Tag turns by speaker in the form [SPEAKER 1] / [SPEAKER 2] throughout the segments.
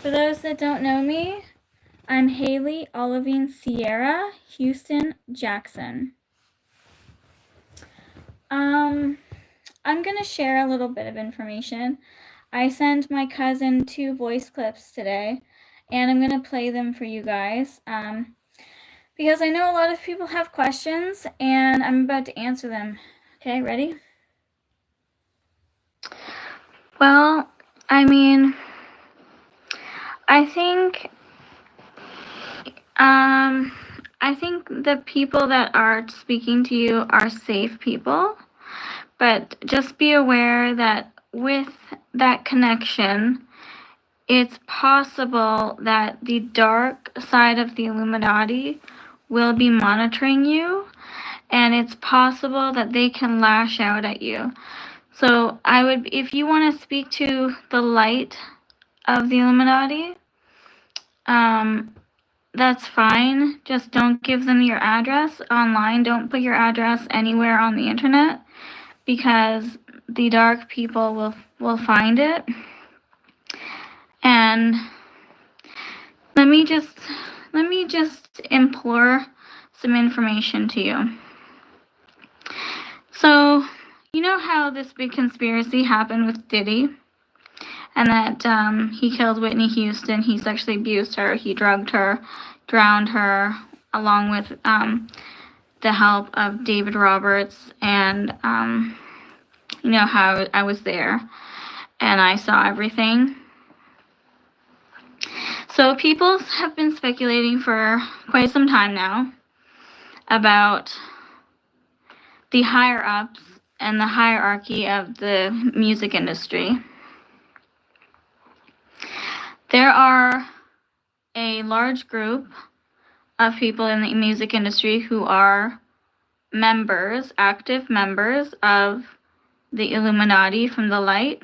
[SPEAKER 1] For those that don't know me, I'm Hailey Sierra Houston Jackson. I'm going to share a little bit of information. I sent my cousin 2 voice clips today, and I'm going to play them for you guys because I know a lot of people have questions, and I'm about to answer them. Okay, ready? Well, I mean, I think the people that are speaking to you are safe people, but just be aware that with that connection, it's possible that the dark side of the Illuminati will be monitoring you, and it's possible that they can lash out at you. So if you want to speak to the light of the Illuminati, that's fine. Just don't give them your address online. Don't put your address anywhere on the internet, because the dark people will find it. And let me just implore some information to you. So, you know how this big conspiracy happened with Diddy, and that he killed Whitney Houston, he sexually abused her, he drugged her, drowned her, along with the help of David Roberts, and you know how I was there and I saw everything. So people have been speculating for quite some time now about the higher ups and the hierarchy of the music industry. There are a large group of people in the music industry who are members, active members of the Illuminati from the light.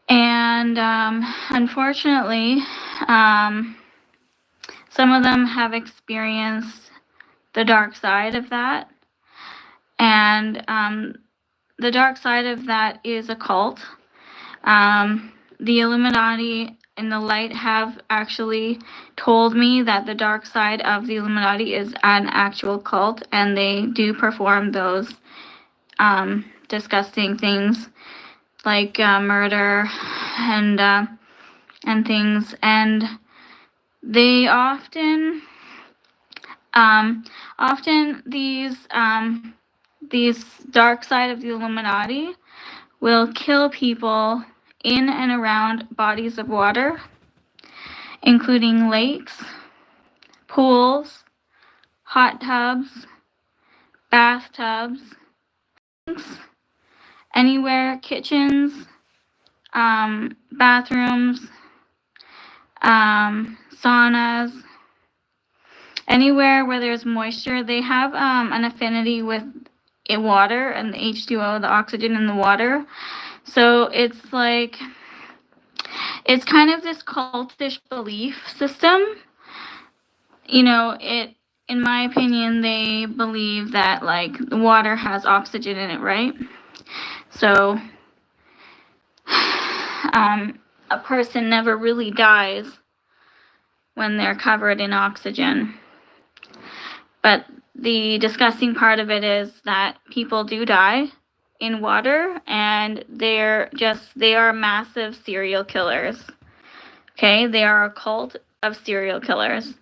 [SPEAKER 1] And unfortunately, some of them have experienced the dark side of that. And the dark side of that is a cult. The Illuminati and the light have actually told me that the dark side of the Illuminati is an actual cult, and they do perform those disgusting things like murder and things, and they often these dark side of the Illuminati will kill people in and around bodies of water, including lakes, pools, hot tubs, bathtubs, anywhere, kitchens, bathrooms, saunas, anywhere where there's moisture. They have an affinity with water and the H2O, the oxygen in the water. So it's like, it's kind of this cultish belief system. You know, in my opinion, they believe that like the water has oxygen in it, right? So a person never really dies when they're covered in oxygen. But the disgusting part of it is that people do die in water, and they are massive serial killers. Okay, they are a cult of serial killers.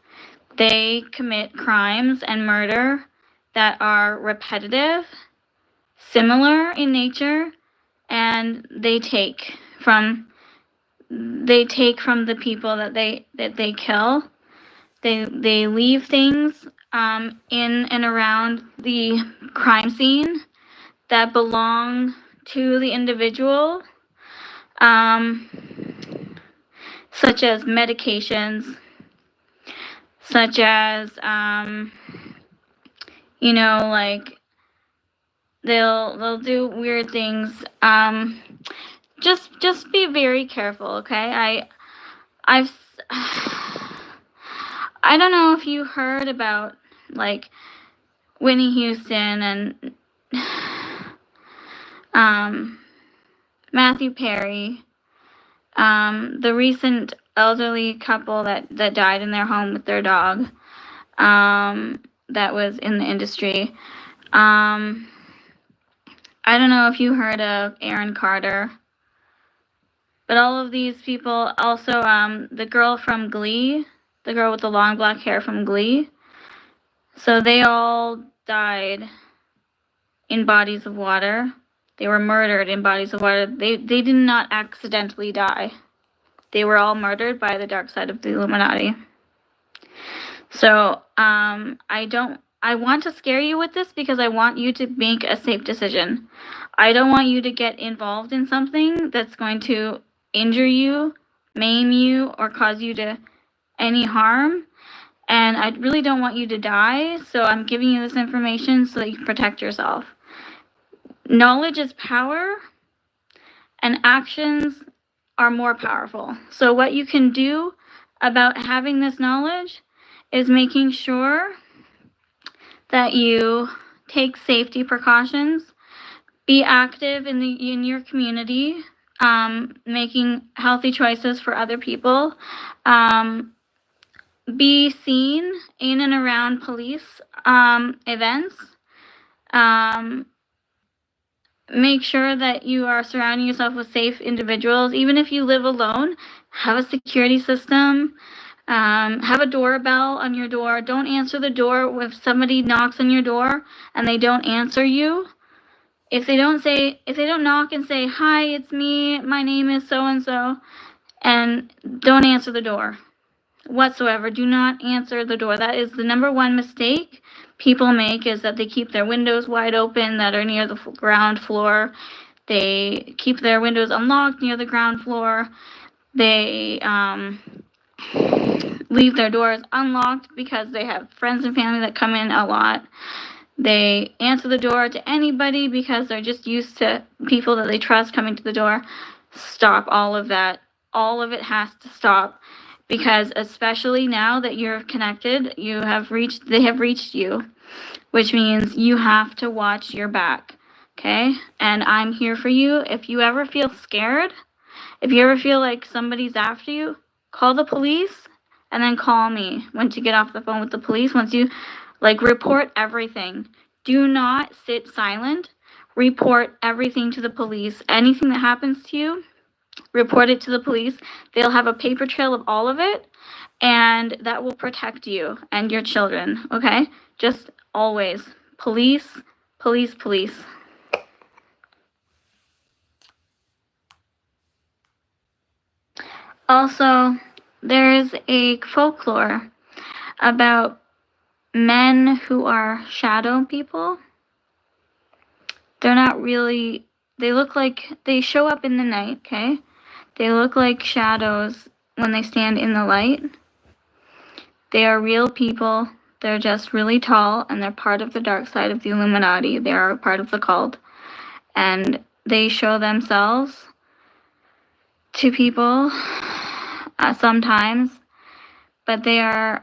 [SPEAKER 1] They commit crimes and murder that are repetitive, similar in nature, and they take from the people that they kill. They leave things in and around the crime scene that belong to the individual, such as medications, such as you know, like they'll do weird things. Just be very careful, okay? I don't know if you heard about like Whitney Houston and Matthew Perry The recent elderly couple that died in their home with their dog, that was in the industry. I don't know if you heard of Aaron Carter, but all of these people, also the girl from Glee, the girl with the long black hair from Glee, so they all died in bodies of water. They were murdered in bodies of water. They did not accidentally die. They were all murdered by the dark side of the Illuminati. So I want to scare you with this because I want you to make a safe decision. I don't want you to get involved in something that's going to injure you, maim you, or cause you to any harm. And I really don't want you to die, so I'm giving you this information so that you can protect yourself. Knowledge is power, and actions are more powerful. So what you can do about having this knowledge is making sure that you take safety precautions, be active in your community, making healthy choices for other people, be seen in and around police events, make sure that you are surrounding yourself with safe individuals. Even if you live alone, have a security system. Have a doorbell on your door. Don't answer the door if somebody knocks on your door and they don't answer you. If they don't knock and say, "Hi, it's me, my name is so-and-so," and don't answer the door whatsoever. Do not answer the door. That is the number one mistake people make, is that they keep their windows wide open that are near the ground floor. They keep their windows unlocked near the ground floor. They leave their doors unlocked because they have friends and family that come in a lot. They answer the door to anybody because they're just used to people that they trust coming to the door. Stop all of that. All of it has to stop, because especially now that you're connected, they have reached you, which means you have to watch your back, okay? And I'm here for you. If you ever feel scared, if you ever feel like somebody's after you, call the police and then call me once you get off the phone with the police. Once you, report everything. Do not sit silent. Report everything to the police. Anything that happens to you, report it to the police. They'll have a paper trail of all of it, and that will protect you and your children, okay? Just always. Police, police, police. Also, there is a folklore about men who are shadow people. They're not really, they show up in the night, okay? They look like shadows when they stand in the light. They are real people. They're just really tall, and they're part of the dark side of the Illuminati. They are part of the cult. And they show themselves to people sometimes, but they are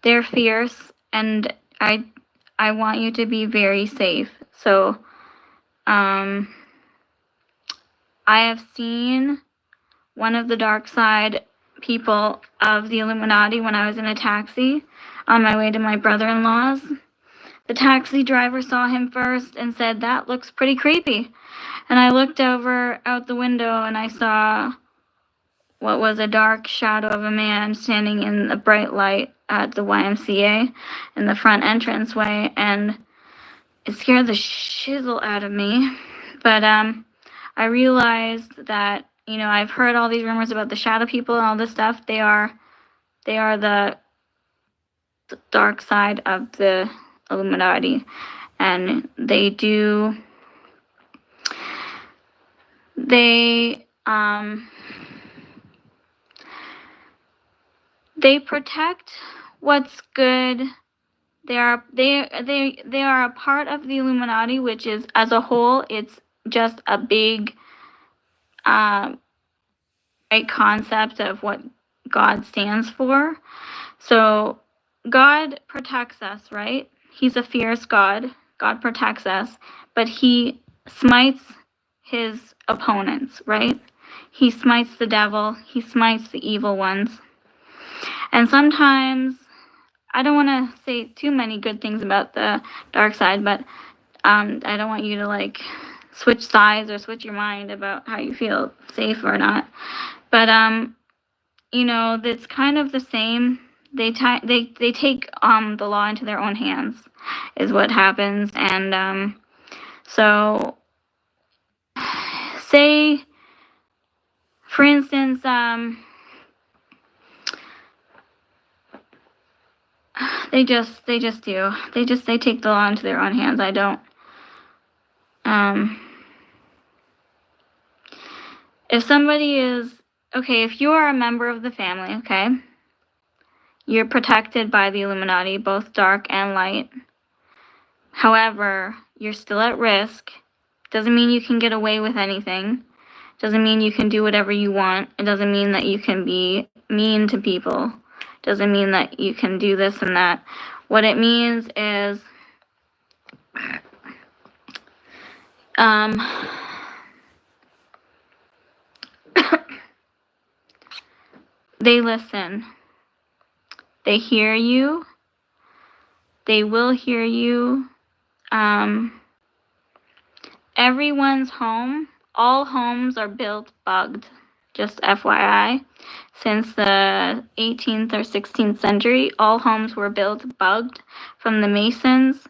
[SPEAKER 1] they're fierce, and I want you to be very safe. So I have seen one of the dark side people of the Illuminati when I was in a taxi on my way to my brother-in-law's. The taxi driver saw him first and said, "That looks pretty creepy." And I looked over out the window and I saw what was a dark shadow of a man standing in the bright light at the YMCA in the front entranceway, and it scared the shizzle out of me. But I realized that, I've heard all these rumors about the shadow people and all this stuff. They are the dark side of the Illuminati, and they protect what's good. They are a part of the Illuminati, which is, as a whole, it's just a big right concept of what God stands for. So God protects us, right? He's a fierce God. God protects us, but he smites his opponents, right? He smites the devil. He smites the evil ones. And sometimes, I don't want to say too many good things about the dark side, but I don't want you to like switch sides or switch your mind about how you feel safe or not. But you know, it's kind of the same. They take the law into their own hands, is what happens. And so, say, for instance, they take the law into their own hands. I don't. If somebody is okay, if you are a member of the family, okay, you're protected by the Illuminati, both dark and light. However, you're still at risk. Doesn't mean you can get away with anything. Doesn't mean you can do whatever you want. It doesn't mean that you can be mean to people. Doesn't mean that you can do this and that. What it means is they listen. They hear you. They will hear you. Everyone's home, all homes are built bugged, just FYI. Since the 18th or 16th century, all homes were built bugged from the Masons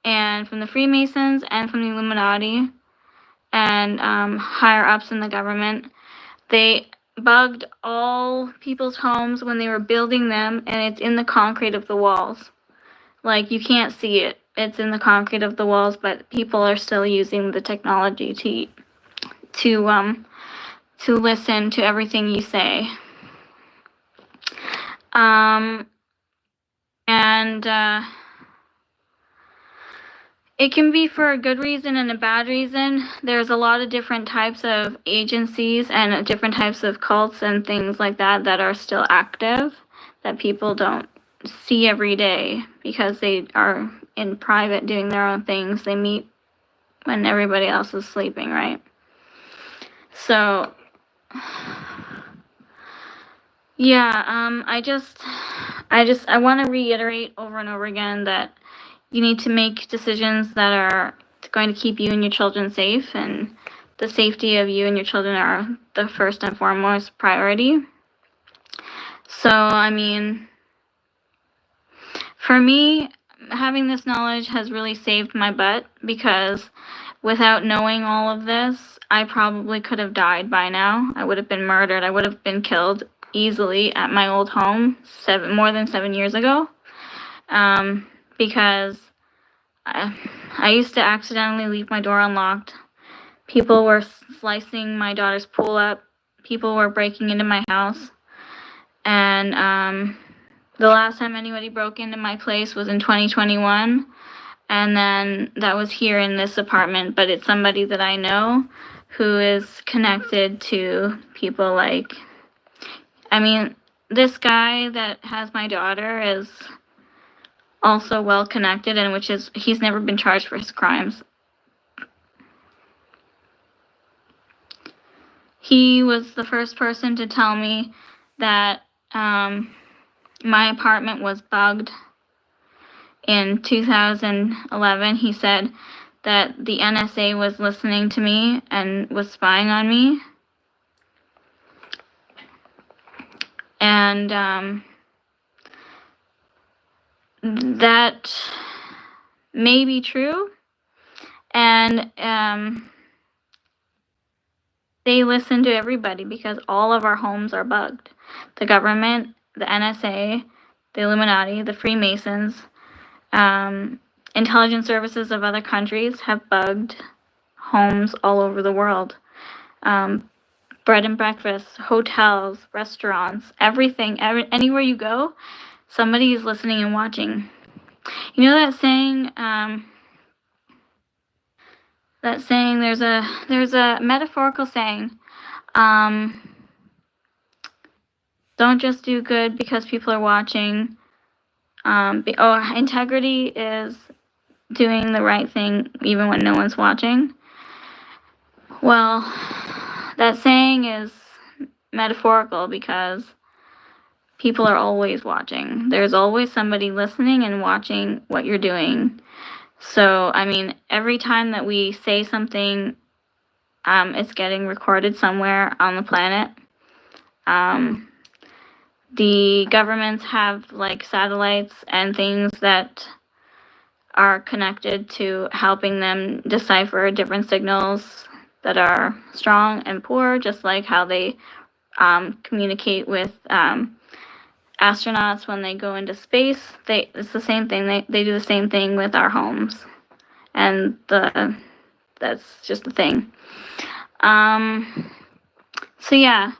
[SPEAKER 1] and from the Freemasons and from the Illuminati and higher ups in the government. They bugged all people's homes when they were building them, and it's in the concrete of the walls. Like, you can't see it. It's in the concrete of the walls, but people are still using the technology to listen to everything you say. It can be for a good reason and a bad reason. There's a lot of different types of agencies and different types of cults and things like that that are still active, that people don't see every day because they are in private doing their own things. They meet when everybody else is sleeping, right? So, yeah, I want to reiterate over and over again that you need to make decisions that are going to keep you and your children safe, and the safety of you and your children are the first and foremost priority. So, I mean, for me, having this knowledge has really saved my butt, because without knowing all of this, I probably could have died by now. I would have been murdered. I would have been killed easily at my old home more than 7 years ago, because I used to accidentally leave my door unlocked. People were slicing my daughter's pool up. People were breaking into my house. And the last time anybody broke into my place was in 2021. And then that was here in this apartment. But it's somebody that I know who is connected to people like... I mean, this guy that has my daughter is also well connected, and he's never been charged for his crimes. He was the first person to tell me that my apartment was bugged in 2011. He said that the NSA was listening to me and was spying on me. And that may be true. And they listen to everybody because all of our homes are bugged. The government, the NSA, the Illuminati, the Freemasons, intelligence services of other countries have bugged homes all over the world. Bread and breakfast, hotels, restaurants, everything, anywhere you go, somebody is listening and watching. You know that saying, there's a metaphorical saying, don't just do good because people are watching. Integrity is doing the right thing even when no one's watching. Well, that saying is metaphorical because people are always watching. There's always somebody listening and watching what you're doing. So, I mean, every time that we say something, it's getting recorded somewhere on the planet. The governments have like satellites and things that are connected to helping them decipher different signals that are strong and poor, just like how they communicate with astronauts when they go into space. It's the same thing. They do the same thing with our homes, and that's just the thing. So yeah,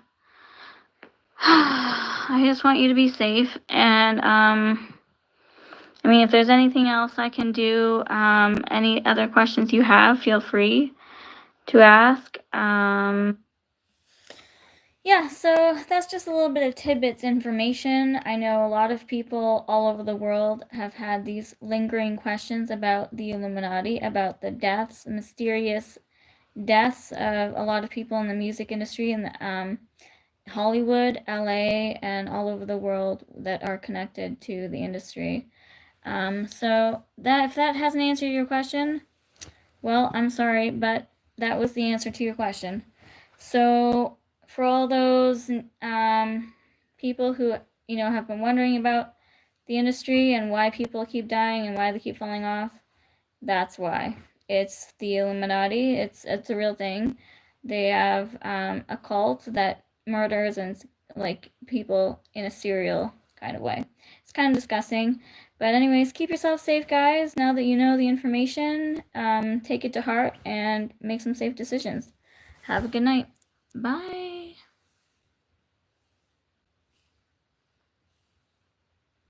[SPEAKER 1] I just want you to be safe, and I mean, if there's anything else I can do, any other questions you have, feel free to ask. Yeah, so that's just a little bit of tidbits information. I know a lot of people all over the world have had these lingering questions about the Illuminati, about the deaths, mysterious deaths of a lot of people in the music industry in the Hollywood, LA, and all over the world that are connected to the industry. So if that hasn't answered your question, well, I'm sorry, but that was the answer to your question. So for all those people who have been wondering about the industry and why people keep dying and why they keep falling off, that's why. It's the Illuminati. It's a real thing. They have a cult that murders and like people in a serial kind of way. It's kind of disgusting. But anyways, keep yourself safe, guys. Now that you know the information, take it to heart and make some safe decisions. Have a good night. Bye.